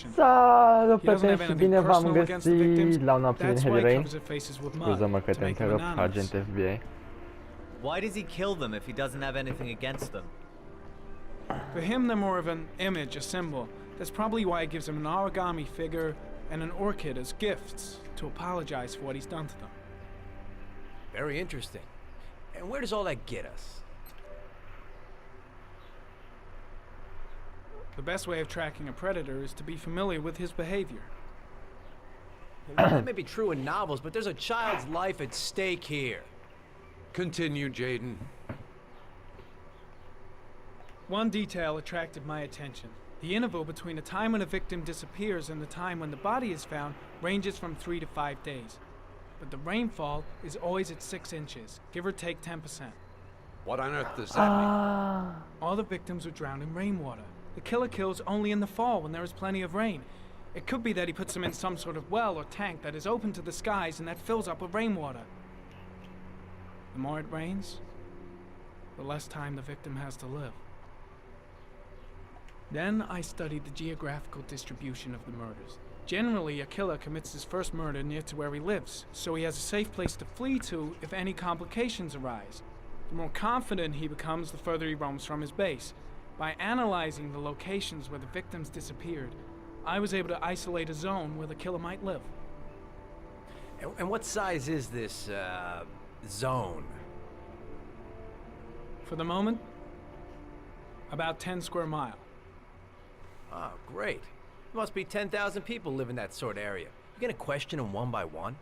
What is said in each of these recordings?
protection. Salut He doesn't have prieteni și anything bine v-am personal against the victims. găsit la un nou That's din why Heavy he Rain. covers their faces with mud Scuză-mă că to te make them întrerup, anonymous. agent FBI. Why does he kill them if he doesn't have anything against them? For him, they're more of an image, a symbol. That's probably why he gives them an origami figure and an orchid as gifts to apologize for what he's done to them. Very interesting. And where does all that get us? The best way of tracking a predator is to be familiar with his behavior. That may be true in novels, but there's a child's life at stake here. Continue, Jaden. One detail attracted my attention. The interval between the time when a victim disappears and the time when the body is found ranges from 3 to 5 days. But the rainfall is always at 6 inches, give or take 10%. What on earth does that mean? All the victims were drowned in rainwater. The killer kills only in the fall when there is plenty of rain. It could be that he puts them in some sort of well or tank that is open to the skies and that fills up with rainwater. The more it rains, the less time the victim has to live. Then I studied the geographical distribution of the murders. Generally, a killer commits his first murder near to where he lives, so he has a safe place to flee to if any complications arise. The more confident he becomes, the further he roams from his base. By analyzing the locations where the victims disappeared, I was able to isolate a zone where the killer might live. And what size is this, zone? For the moment, about 10 square miles. Oh, great. There must be 10,000 people live in that sort of area. You gonna question them one by one?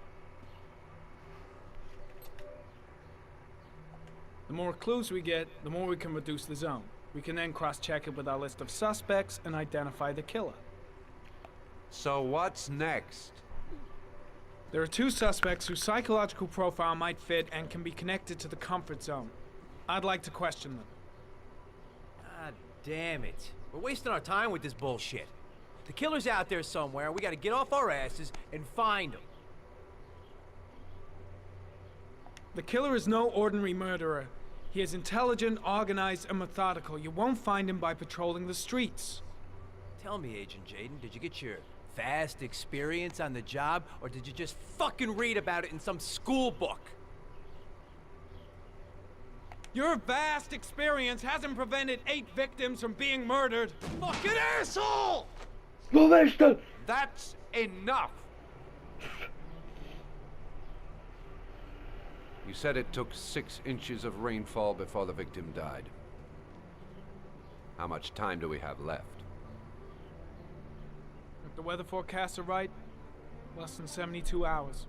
The more clues we get, the more we can reduce the zone. We can then cross-check it with our list of suspects and identify the killer. So what's next? There are 2 suspects whose psychological profile might fit and can be connected to the comfort zone. I'd like to question them. God damn it. We're wasting our time with this bullshit. The killer's out there somewhere, and we gotta get off our asses and find him. The killer is no ordinary murderer. He is intelligent, organized, and methodical. You won't find him by patrolling the streets. Tell me, Agent Jaden, did you get your vast experience on the job, or did you just fucking read about it in some school book? Your vast experience hasn't prevented 8 victims from being murdered. Fucking asshole! Lovește-l! That's enough! You said it took 6 inches of rainfall before the victim died. How much time do we have left? If the weather forecasts are right, less than 72 hours.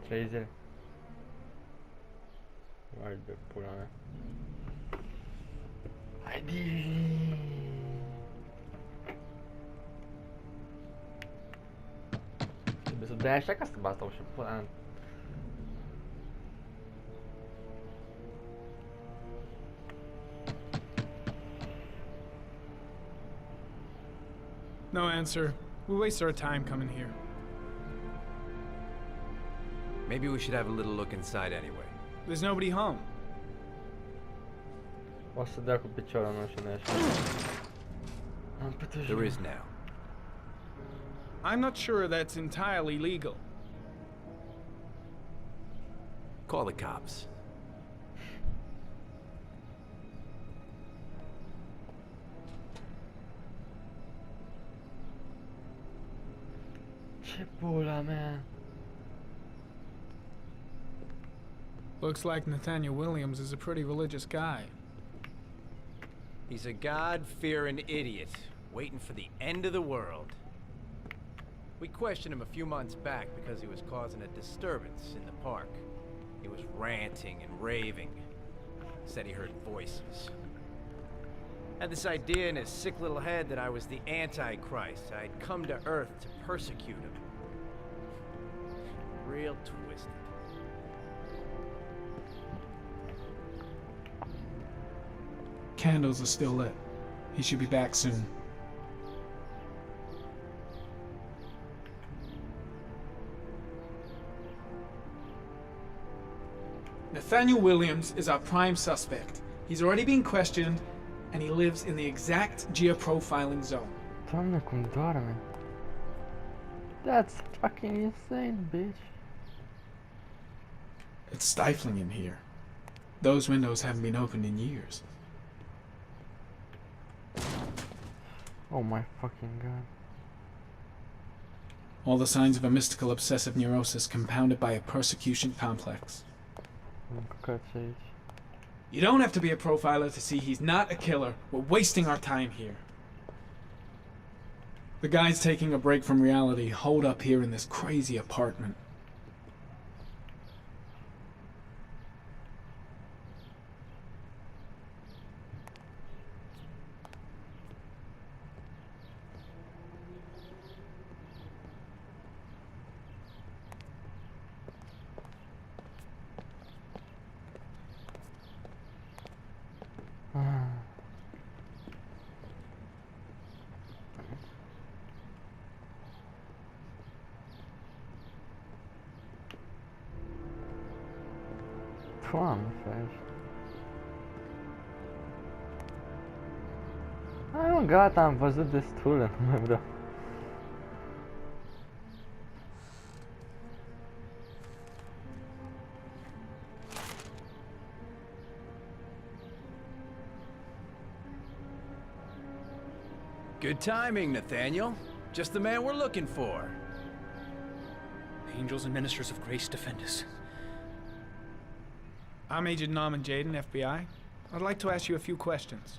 3 zile. Vai de pula mea. Haide! Trebuie să dai așa ca să bată și pula mea. No answer. We waste our time coming here. Maybe we should have a little look inside anyway. There's nobody home. O să dea cu piciorul, nu știu, nu așa. Am putut. There is now. I'm not sure that's entirely legal. Call the cops. Ce pula mea. Looks like Nathaniel Williams is a pretty religious guy. He's a God-fearing idiot, waiting for the end of the world. We questioned him a few months back because he was causing a disturbance in the park. He was ranting and raving. Said he heard voices. Had this idea in his sick little head that I was the Antichrist. I'd come to Earth to persecute him. Real twisted. Candles are still lit. He should be back soon. Nathaniel Williams is our prime suspect. He's already been questioned, and he lives in the exact geoprofiling zone. Doamne, cum doarme. That's fucking insane, bitch. It's stifling in here. Those windows haven't been opened in years. Oh my fucking god. All the signs of a mystical obsessive neurosis compounded by a persecution complex. Căcați aici. You don't have to be a profiler to see he's not a killer. We're wasting our time here. The guy's taking a break from reality, holed up here in this crazy apartment. Doamne, ferește. Hai mă, gata, am văzut destule, nu mai vreau. Good timing, Nathaniel. Just the man we're looking for. Angels and ministers of grace defend us. I'm Agent Norman Jaden, FBI. I'd like to ask you a few questions.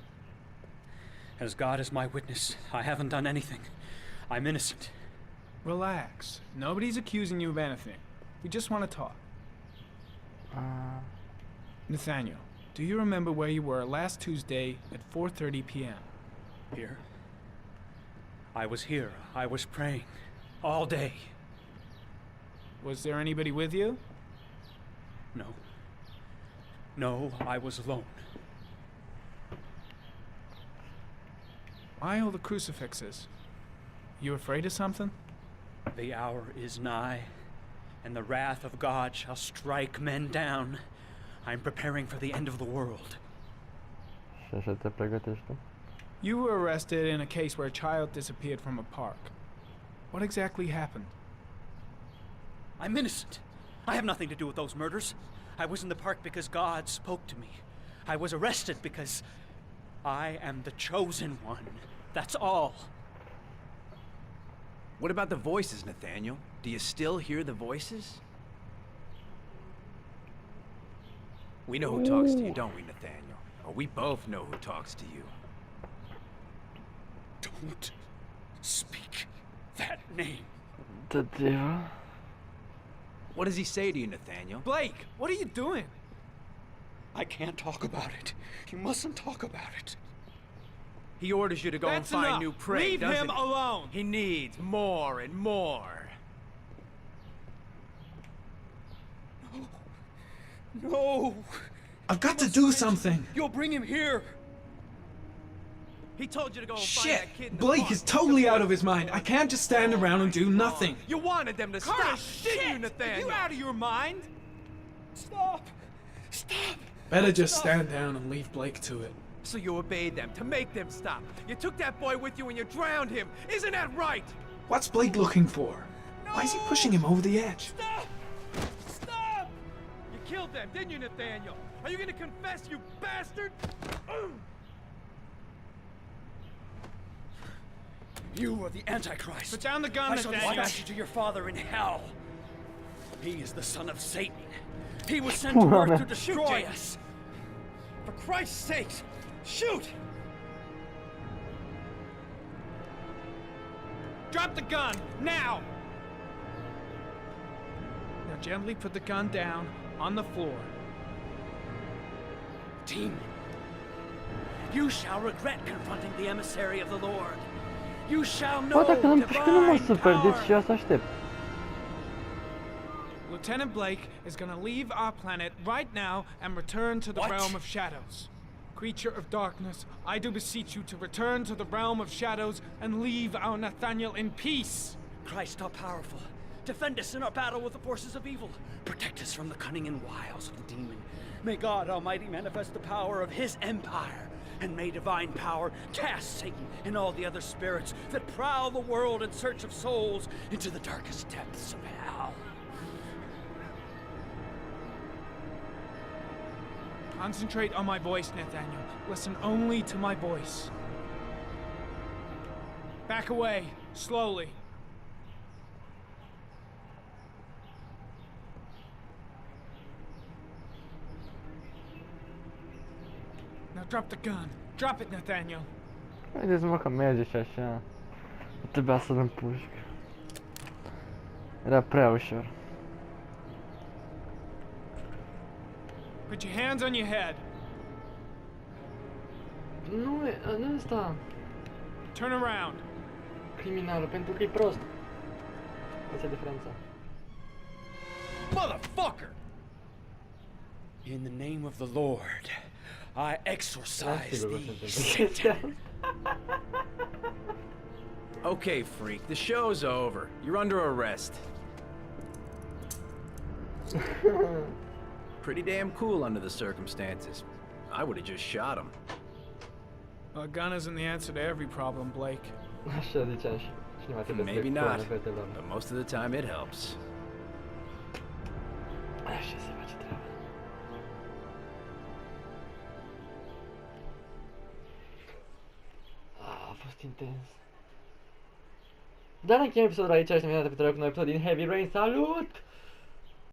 As God is my witness, I haven't done anything. I'm innocent. Relax. Nobody's accusing you of anything. We just want to talk. Nathaniel, do you remember where you were last Tuesday at 4:30 p.m.? Here. I was here. I was praying. All day. Was there anybody with you? No. No, I was alone. Why all the crucifixes? You afraid of something? The hour is nigh, and the wrath of God shall strike men down. I'm preparing for the end of the world. Și așa te pregătești tu? You were arrested in a case where a child disappeared from a park. What exactly happened? I'm innocent. I have nothing to do with those murders. I was in the park because God spoke to me. I was arrested because I am the chosen one. That's all. What about the voices, Nathaniel? Do you still hear the voices? We know who talks to you, don't we, Nathaniel? Or we both know who talks to you. Don't speak that name. The devil? What does he say to you, Nathaniel? Blake, what are you doing? I can't talk about it. You mustn't talk about it. He orders you to go That's and find enough. new prey, Leave doesn't him he? alone. He needs more and more. No! I've got to do something. You'll bring him here! He told you to go and find Shit! that kid in the Blake park. is totally out of his mind. I can't just stand around and do nothing. You wanted them to stop, didn't you, Are Nathaniel? you out of your mind? Stop! Stop! Better just stand down and leave Blake to it. So you obeyed them, to make them stop. You took that boy with you and you drowned him. Isn't that right? What's Blake looking for? Why is he pushing him over the edge? Stop! Stop! You killed them, didn't you, Nathaniel? Are you gonna confess, you bastard? You are the Antichrist. Put down the gun, I shall Nathaniel. dispatch you to your father in hell. He is the son of Satan. He was sent to earth to destroy us. For Christ's sake, shoot! Drop the gun, now! Now gently put the gun down on the floor. Demon, you shall regret confronting the emissary of the Lord. You shall know Bă, dacă nu-mi că nu mă divine super, power. deci și asta aștept. Lieutenant Blake is gonna leave our planet right now and return to the What? realm of shadows. Creature of darkness, I do beseech you to return to the realm of shadows and leave our Nathaniel in peace. Christ all powerful, defend us in our battle with the forces of evil. Protect us from the cunning and wiles of the demon. May God Almighty manifest the power of his empire and may divine power cast Satan and all the other spirits that prowl the world in search of souls into the darkest depths of hell. Concentrate on my voice, Nathaniel. Listen only to my voice. Back away, slowly. Now drop the gun. Drop it, Nathaniel. Vedeți mă că merge și așa. Nu trebuia să-l împușc. Era prea ușor. Put your hands on your head. Nu e ăsta Turn around. criminalul, pentru că e prost. Asta e diferența. Motherfucker! In the name of the Lord, I exorcise Sigur că thee, se întâmplă Satan. Okay, freak, the show's over. You're under arrest. Pretty damn cool under the circumstances. I would have just shot him. A gun isn't the answer to every problem, Blake. Așa ziceam și cineva trebuie Maybe să not, le fetelor. but most of the time it helps. Așa se face treaba. A fost intens. Dar încheiem episodul aici și ne vedem data viitoare cu un episod din Heavy Rain. Salut!